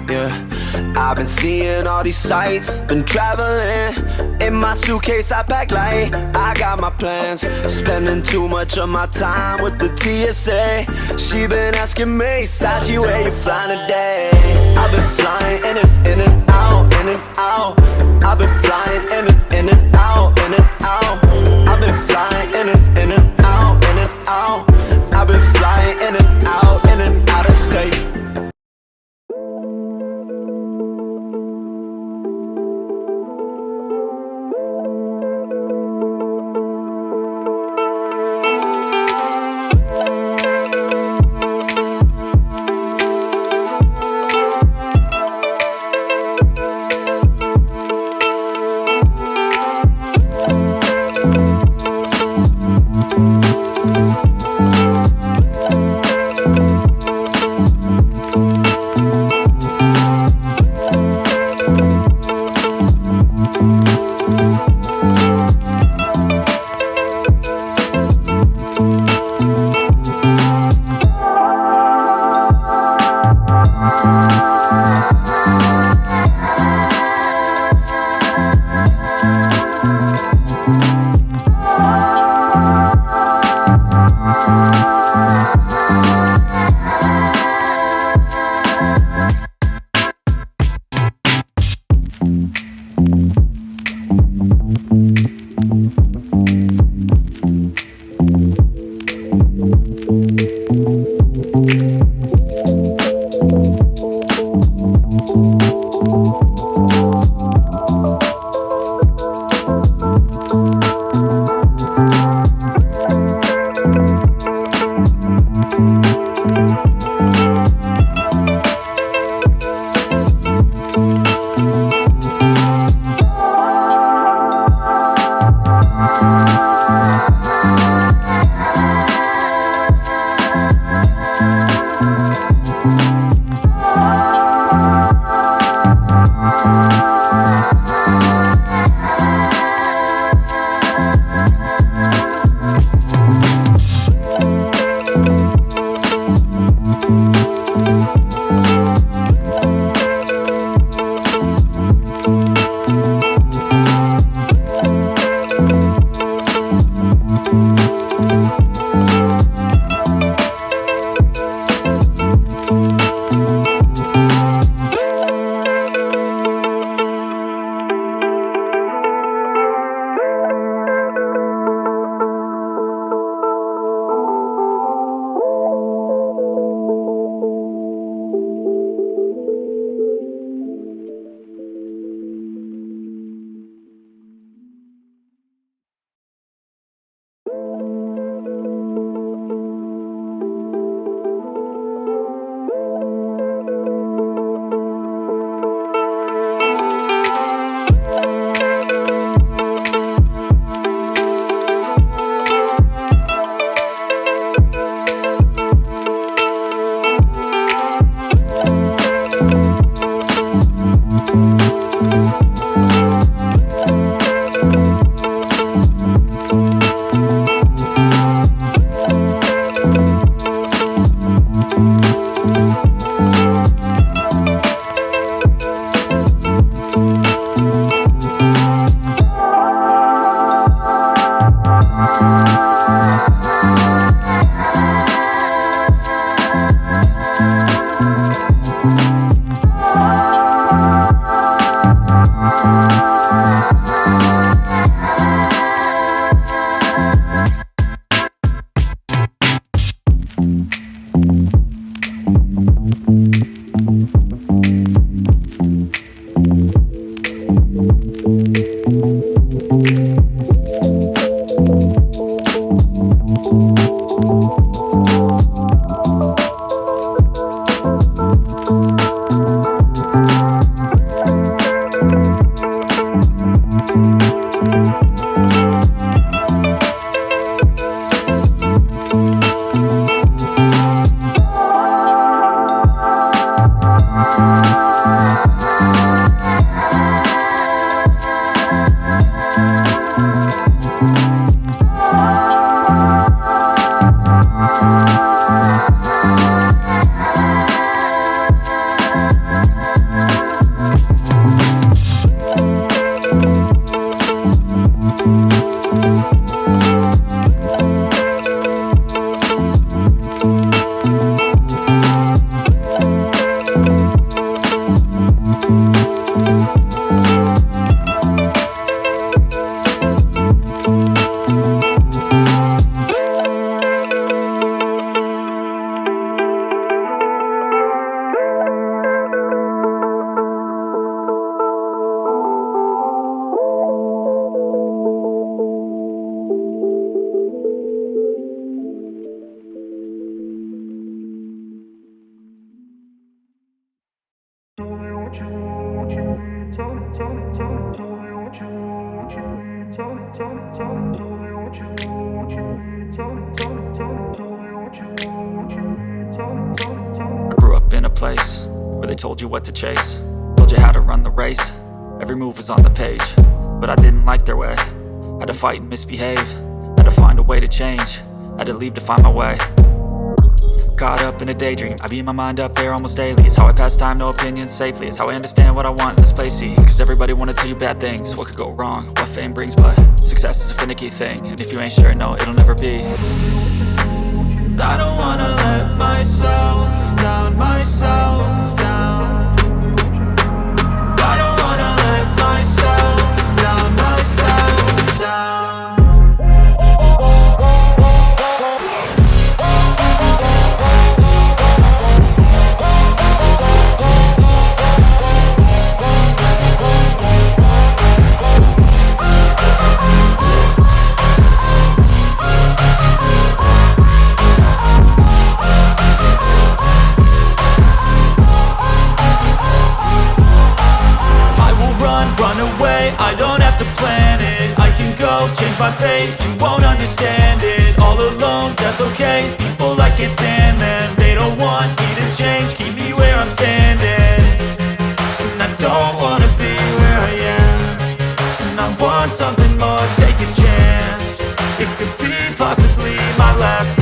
Yeah, I've been seeing all these sights, been traveling. In my suitcase I pack light, I got my plans. Spending too much of my time with the TSA. She been asking me, Sachi, where you flying today? I've been flying in and out, in and out. I've been flying in and out, in and out. I've been flying in and out, in and out. I've been flying in and out of state. I grew up in a place where they told you what to chase, told you how to run the race. Every move was on the page, but I didn't like their way. Had to fight and misbehave, had to find a way to change, had to leave to find my way. Caught up in a daydream, I beat my mind up there almost daily. It's how I pass time, no opinions safely. It's how I understand what I want in this place, see. Cause everybody wanna tell you bad things, what could go wrong, what fame brings. But success is a finicky thing, and if you ain't sure, no, it'll never be. I don't wanna let myself down, myself down. I don't wanna let myself down, myself down. Run away, I don't have to plan it. I can go, change my fate, you won't understand it. All alone, that's okay, people I can't stand them. They don't want me to change, keep me where I'm standing. And I don't wanna be where I am, and I want something more, take a chance. It could be possibly my last